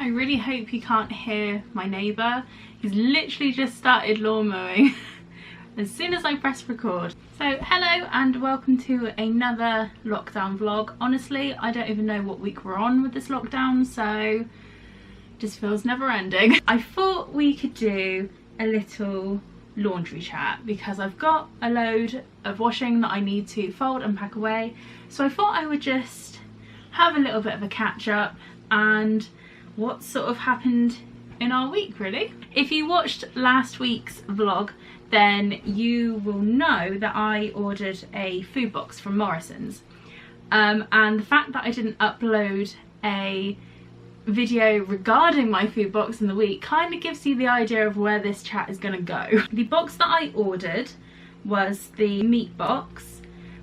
I really hope you can't hear my neighbour. He's literally just started lawn mowing as soon as I press record. So hello and welcome to another lockdown vlog. Honestly, I don't even know what week we're on with this lockdown, so it just feels never ending. I thought we could do a little laundry chat because I've got a load of washing that I need to fold and pack away. So I thought I would just have a little bit of a catch up and what sort of happened in our week, really. If you watched last week's vlog, then you will know that I ordered a food box from Morrison's, and the fact that I didn't upload a video regarding my food box in the week kind of gives you the idea of where this chat is going to go. The box that I ordered was the meat box,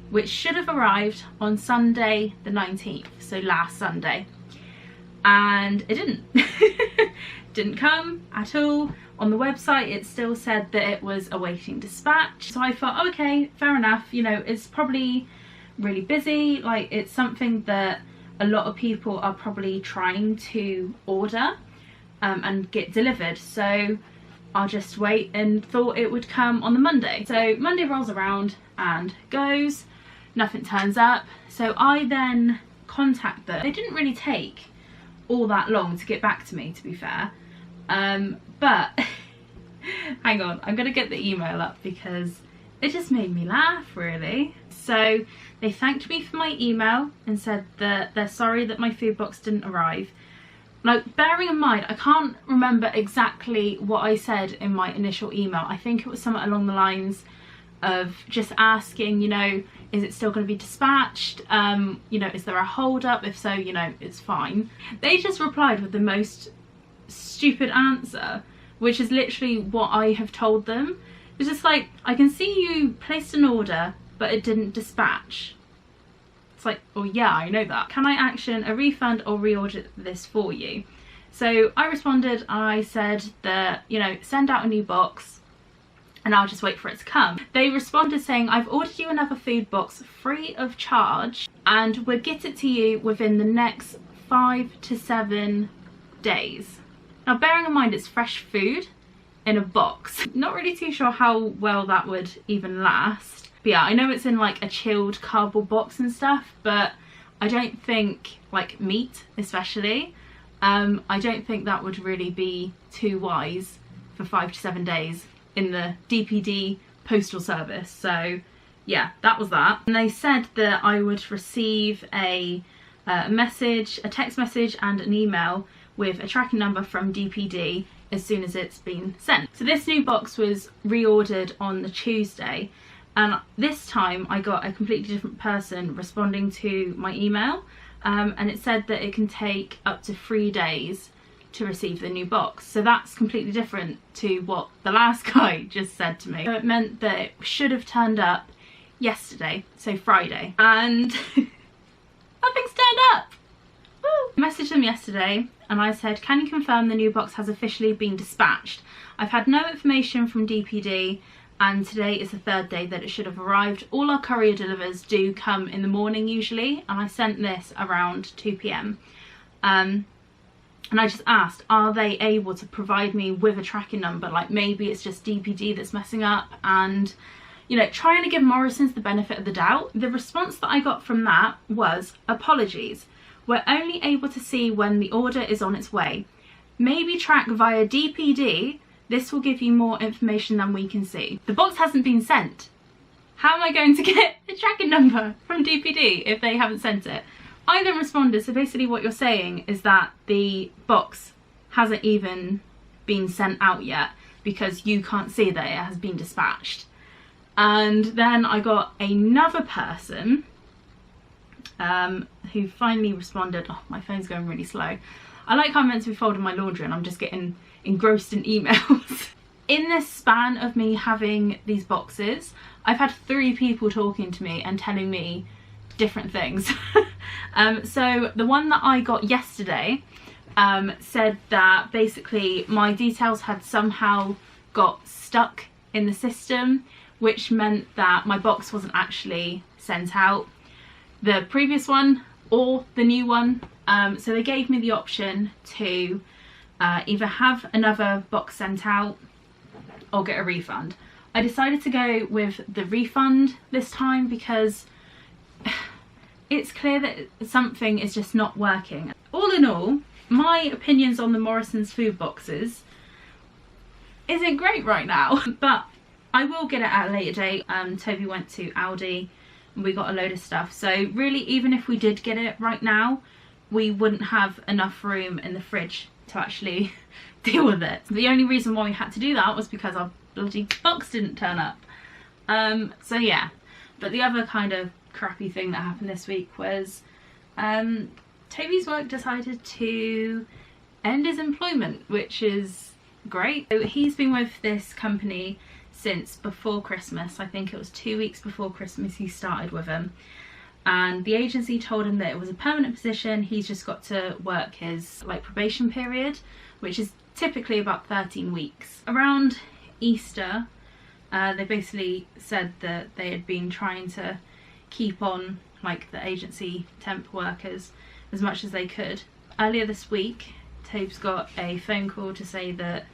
which should have arrived on Sunday the 19th, so last Sunday, and it didn't. Didn't come at all. On the website it still said that it was awaiting dispatch, so I thought, oh, okay, fair enough, you know, it's probably really busy, like it's something that a lot of people are probably trying to order and get delivered, so I'll just wait, and thought it would come on the Monday. So Monday rolls around and goes, nothing turns up, so I then contact them. They didn't really take all that long to get back to me, to be fair, but hang on, I'm gonna get the email up because it just made me laugh, really. So they thanked me for my email and said that they're sorry that my food box didn't arrive. Now, bearing in mind, I can't remember exactly what I said in my initial email. I think it was something along the lines of just asking, you know, is it still going to be dispatched? You know, is there a hold up? If so, you know, it's fine. They just replied with the most stupid answer, which is literally what I have told them. It's just like, I can see you placed an order, but it didn't dispatch. It's like, oh yeah, I know that. Can I action a refund or reorder this for you? So I responded, I said that, you know, send out a new box and I'll just wait for it to come. They responded saying, I've ordered you another food box free of charge and we'll get it to you within the next 5 to 7 days. Now, bearing in mind it's fresh food in a box, not really too sure how well that would even last. But yeah, I know it's in like a chilled cardboard box and stuff, but I don't think, like meat especially, I don't think that would really be too wise for 5 to 7 days in the DPD postal service. So yeah, that was that. And they said that I would receive a message, a text message and an email with a tracking number from DPD as soon as it's been sent. So this new box was reordered on the Tuesday, and this time I got a completely different person responding to my email, and it said that it can take up to 3 days to receive the new box. So that's completely different to what the last guy just said to me. So it meant that it should have turned up yesterday, so Friday, and nothing's turned up. Woo! I messaged them yesterday and I said, can you confirm the new box has officially been dispatched? I've had no information from DPD and today is the 3rd day that it should have arrived. All our courier delivers do come in the morning usually, and I sent this around 2 PM. And I just asked, are they able to provide me with a tracking number? Like maybe it's just DPD that's messing up, and, you know, trying to give Morrison's the benefit of the doubt. The response that I got from that was, apologies. We're only able to see when the order is on its way. Maybe track via DPD. This will give you more information than we can see. The box hasn't been sent. How am I going to get a tracking number from DPD if they haven't sent it? I then responded, so basically what you're saying is that the box hasn't even been sent out yet because you can't see that it has been dispatched. And then I got another person who finally responded. Oh, my phone's going really slow. I like how I'm meant to be folding my laundry and I'm just getting engrossed in emails. In this span of me having these boxes, I've had 3 people talking to me and telling me different things. So the one that I got yesterday said that basically my details had somehow got stuck in the system, which meant that my box wasn't actually sent out. The previous one or the new one So they gave me the option to either have another box sent out or get a refund. I decided to go with the refund this time because it's clear that something is just not working. All in all, my opinions on the Morrison's food boxes isn't great right now, but I will get it at a later date. Toby went to Aldi and we got a load of stuff, so really even if we did get it right now, we wouldn't have enough room in the fridge to actually deal with it. The only reason why we had to do that was because our bloody box didn't turn up. So yeah, but the other kind of crappy thing that happened this week was Toby's work decided to end his employment, which is great. So he's been with this company since before Christmas. I think it was 2 weeks before Christmas he started with them, and the agency told him that it was a permanent position. He's just got to work his like probation period, which is typically about 13 weeks. Around Easter, they basically said that they had been trying to keep on like the agency temp workers as much as they could. Earlier this week, Tobe's got a phone call to say that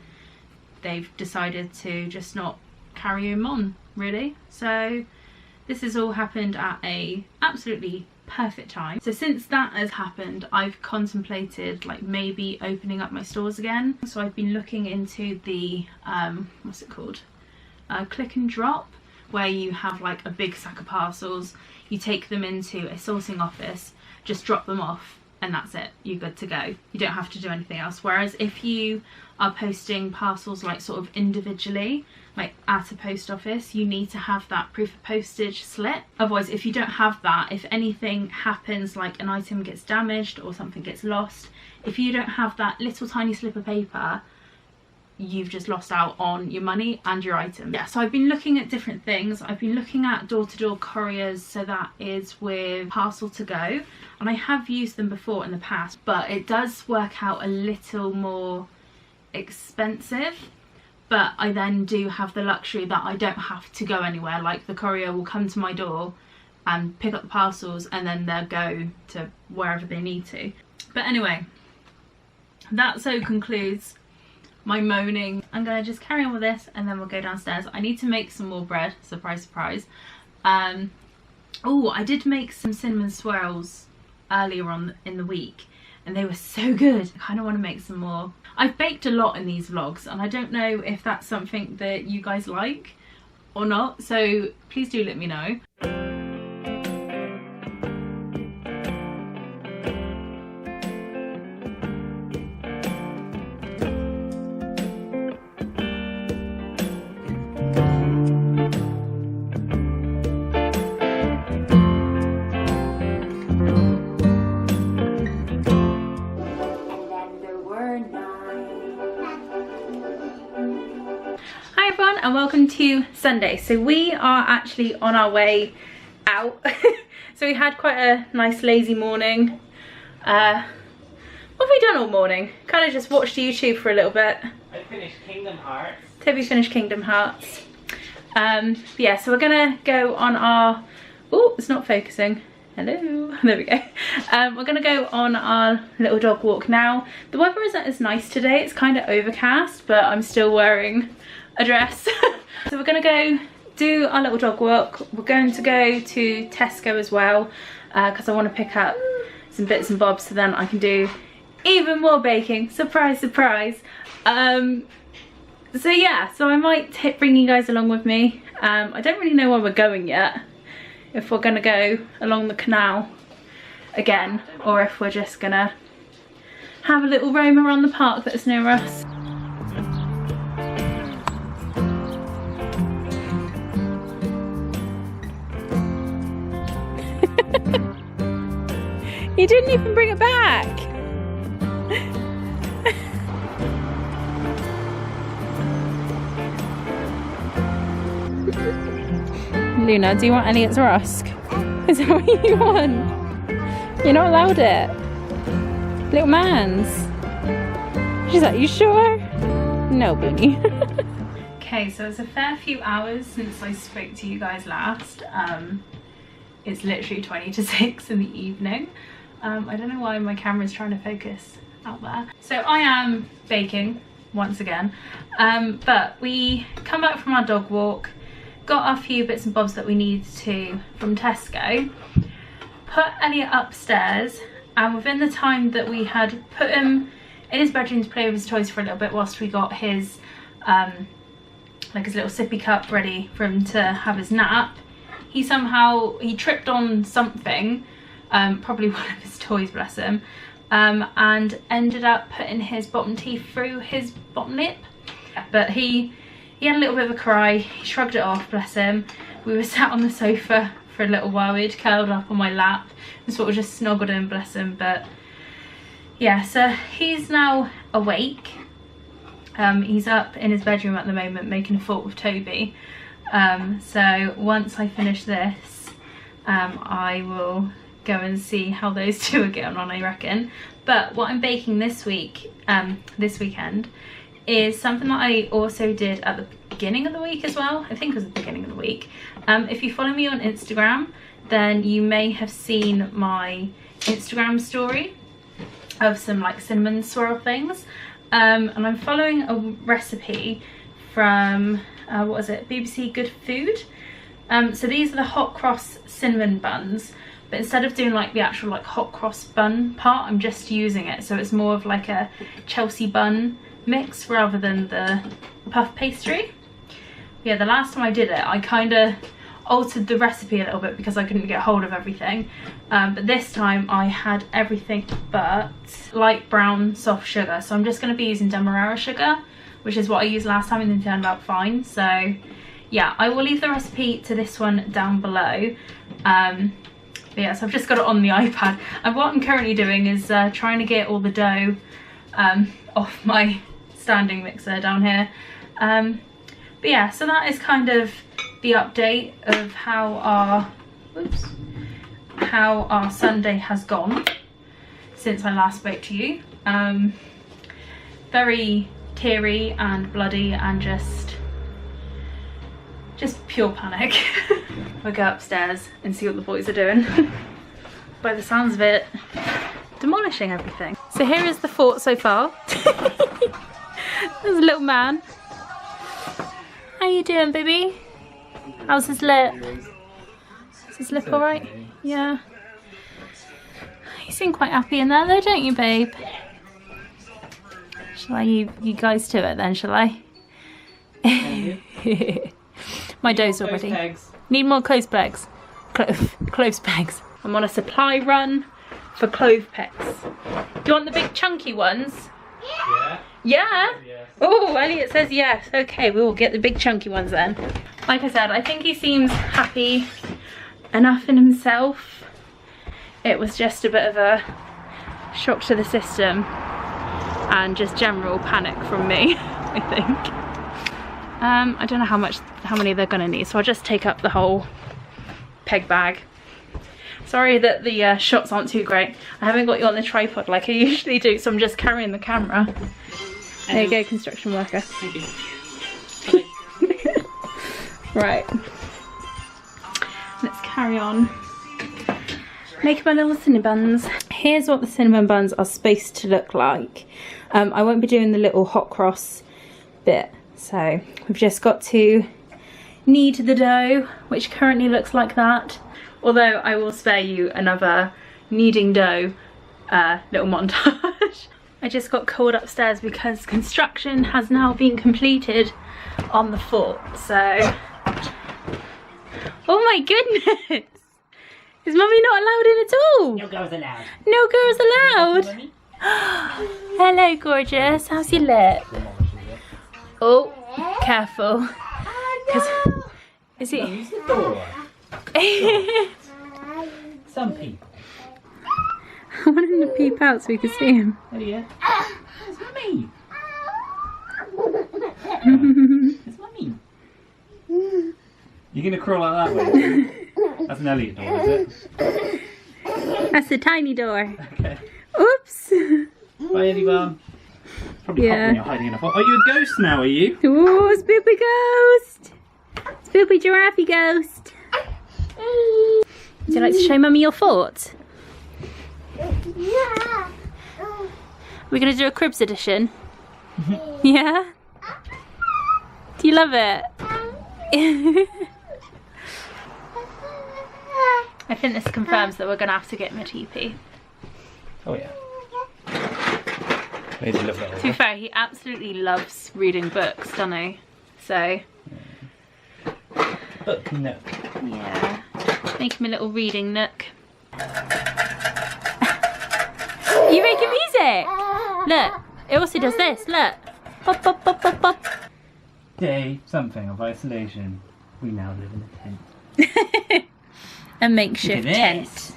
they've decided to just not carry him on, really. So this has all happened at a absolutely perfect time. So since that has happened, I've contemplated like maybe opening up my stores again. So I've been looking into the what's it called, click and drop, where you have like a big sack of parcels, you take them into a sorting office, just drop them off, and that's it, you're good to go. You don't have to do anything else. Whereas if you are posting parcels like sort of individually, like at a post office, you need to have that proof of postage slip. Otherwise, if you don't have that, if anything happens, like an item gets damaged or something gets lost, if you don't have that little tiny slip of paper, you've just lost out on your money and your item. Yeah, so I've been looking at different things. I've been looking at door-to-door couriers, so that is with Parcel to Go, and I have used them before in the past, but it does work out a little more expensive. But I then do have the luxury that I don't have to go anywhere. Like the courier will come to my door and pick up the parcels, and then they'll go to wherever they need to. But anyway, that so concludes my moaning. I'm gonna just carry on with this and then we'll go downstairs. I need to make some more bread, surprise surprise. Oh, I did make some cinnamon swirls earlier on in the week and they were so good. I kind of want to make some more. I've baked a lot in these vlogs and I don't know if that's something that you guys like or not, so please do let me know. And welcome to Sunday. So we are actually on our way out. So we had quite a nice lazy morning. What have we done all morning? Kind of just watched YouTube for a little bit. I finished Kingdom Hearts. Toby finished Kingdom Hearts. Yeah, so we're gonna go on our, oh, it's not focusing. Hello, there we go. We're gonna go on our little dog walk now. The weather isn't as nice today, it's kind of overcast, but I'm still wearing a dress. So we're gonna go do our little dog walk. We're going to go to Tesco as well, because I want to pick up some bits and bobs so then I can do even more baking. Surprise, surprise. So yeah, so I might bring you guys along with me. I don't really know where we're going yet. If we're gonna go along the canal again, or if we're just gonna have a little roam around the park that's near us. You didn't even bring it back. Luna, do you want Elliot's rusk? Is that what you want? You're not allowed it. Little man's. She's like, you sure? No, Booney. Okay, so it's a fair few hours since I spoke to you guys last. It's literally 20 to 6 in the evening. I don't know why my camera's trying to focus out there. So I am baking once again, but we come back from our dog walk, got a few bits and bobs that we needed to from Tesco, put Elliot upstairs, and within the time that we had put him in his bedroom to play with his toys for a little bit whilst we got his like his little sippy cup ready for him to have his nap, he tripped on something, probably one of his toys, bless him, and ended up putting his bottom teeth through his bottom lip. But he had a little bit of a cry, he shrugged it off, bless him. We were sat on the sofa for a little while, he'd curled up on my lap and sort of just snuggled in, bless him. But yeah, so he's now awake. He's up in his bedroom at the moment making a fort with Toby. So once I finish this, I will go and see how those two are getting on, I reckon. But what I'm baking this week, this weekend, is something that I also did at the beginning of the week as well. I think it was the beginning of the week. If you follow me on Instagram, then you may have seen my Instagram story of some like cinnamon swirl things. And I'm following a recipe from, what was it, BBC Good Food. So these are the hot cross cinnamon buns, but instead of doing like the actual like hot cross bun part, I'm just using it. So it's more of like a Chelsea bun mix rather than the puff pastry. Yeah, the last time I did it, I kind of altered the recipe a little bit because I couldn't get hold of everything. But this time I had everything but light brown soft sugar. So I'm just going to be using Demerara sugar, which is what I used last time and it turned out fine. So yeah, I will leave the recipe to this one down below. But yeah, so I've just got it on the iPad. And what I'm currently doing is trying to get all the dough off my standing mixer down here. But yeah, so that is kind of the update of how our Sunday has gone since I last spoke to you. Very teary and bloody and just pure panic. We'll go upstairs and see what the boys are doing. By the sounds of it, demolishing everything. So here is the fort so far. There's a little man. How you doing, baby? How's his lip? Is his lip alright? Yeah. You seem quite happy in there though, don't you, babe? Shall I you guys to it then, shall I? My dough's already. Pegs. Need more clothes pegs. Clothes pegs. I'm on a supply run for clothes pegs. Do you want the big chunky ones? Yeah. Yeah? Yes. Oh, Elliot says yes. Okay, we will get the big chunky ones then. Like I said, I think he seems happy enough in himself. It was just a bit of a shock to the system and just general panic from me, I think. I don't know how many they're gonna need, so I'll just take up the whole peg bag. Sorry that the shots aren't too great. I haven't got you on the tripod like I usually do, so I'm just carrying the camera. There you go, construction worker. Thank you. Right. Let's carry on. Make my little cinnamon buns. Here's what the cinnamon buns are supposed to look like. I won't be doing the little hot cross bit. So we've just got to knead the dough, which currently looks like that. Although I will spare you another kneading dough little montage. I just got called upstairs because construction has now been completed on the fort, so... Oh my goodness! Is Mummy not allowed in at all? No girls allowed. No girls allowed? Hello, gorgeous. How's your lip? Oh, careful. No. Is it... Use the door. Some people. I want him to peep out so we can see him. Oh yeah. It's Mummy. It's Mummy. You're gonna crawl out that way. That's an Elliot door, is it? That's the tiny door. Okay. Oops. Bye, Eddie Bum. Probably hot when you're hiding in a fort. Are you a ghost now, are you? Ooh, spoopy ghost. Spoopy giraffe ghost. Would you like to show Mummy your fort? We're gonna do a cribs edition. Yeah? Do you love it? I think this confirms that we're gonna have to get him a teepee. Oh yeah. Need to look that To be fair, he absolutely loves reading books, doesn't he? So. Book nook. Yeah. Make him a little reading nook. You making music? Look, it also does this, look. Bop, bop, bop, bop, bop. Day something of isolation. We now live in a tent. A makeshift Look at tent. this.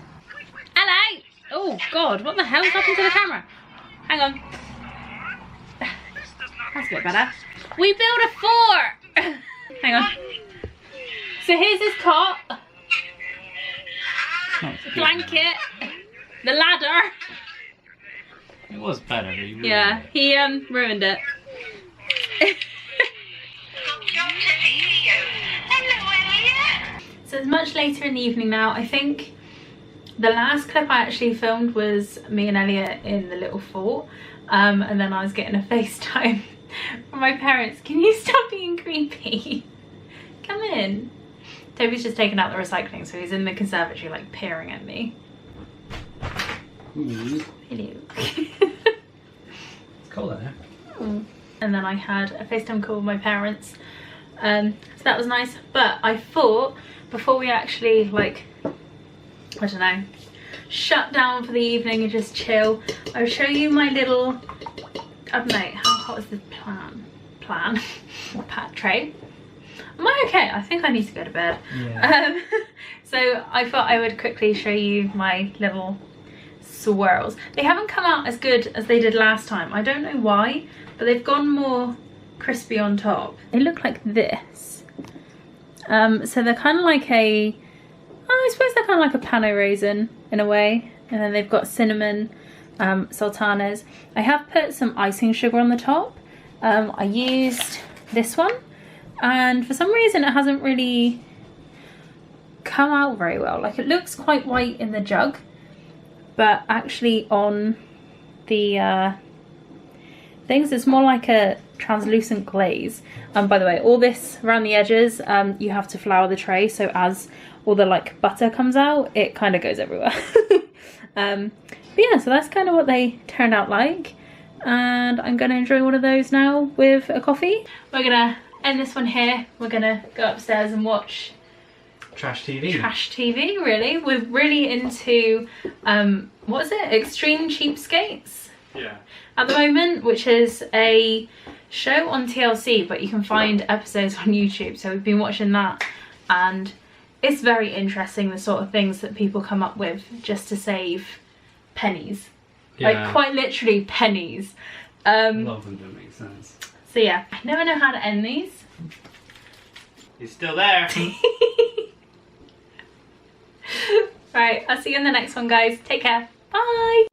Hello! Oh god, what the hell's happened to the camera? Hang on. That's a bit better. We built a fort! Hang on. So here's his cot. Blanket. The ladder. It was better, but you ruined Yeah, it. he ruined it. So it's much later in the evening now. I think the last clip I actually filmed was me and Elliot in the little fort, and then I was getting a FaceTime from my parents. Can you stop being creepy? Come in. Toby's just taken out the recycling, so he's in the conservatory like peering at me. Hello. It's cold out there. And then I had a FaceTime call with my parents, so that was nice. But I thought before we actually, like, I don't know, shut down for the evening and just chill, I'll show you my little, I don't know, how hot is this pat tray. Am I okay? I think I need to go to bed. Yeah. So I thought I would quickly show you my little swirls. They haven't come out as good as they did last time. I don't know why, but they've gone more crispy on top. They look like this. So they're kind of like I suppose they're kind of like a pano raisin in a way. And then they've got cinnamon sultanas. I have put some icing sugar on the top. I used this one, and for some reason it hasn't really come out very well. Like, it looks quite white in the jug, but actually on the things it's more like a translucent glaze. By the way, all this around the edges, you have to flour the tray, so as all the like butter comes out, it kind of goes everywhere. But yeah, so that's kind of what they turned out like, and I'm gonna enjoy one of those now with a coffee. We're gonna end this one here. We're gonna go upstairs and watch Trash TV. trash TV. Really, we're really into what is it, Extreme Cheapskates Yeah. at the moment, which is a show on TLC, but you can find episodes on YouTube. So we've been watching that, and it's very interesting, the sort of things that people come up with just to save pennies. Yeah. Like, quite literally pennies. A lot of them don't make sense. So yeah, I never know how to end these. He's still there. Right, I'll see you in the next one, guys. Take care. Bye.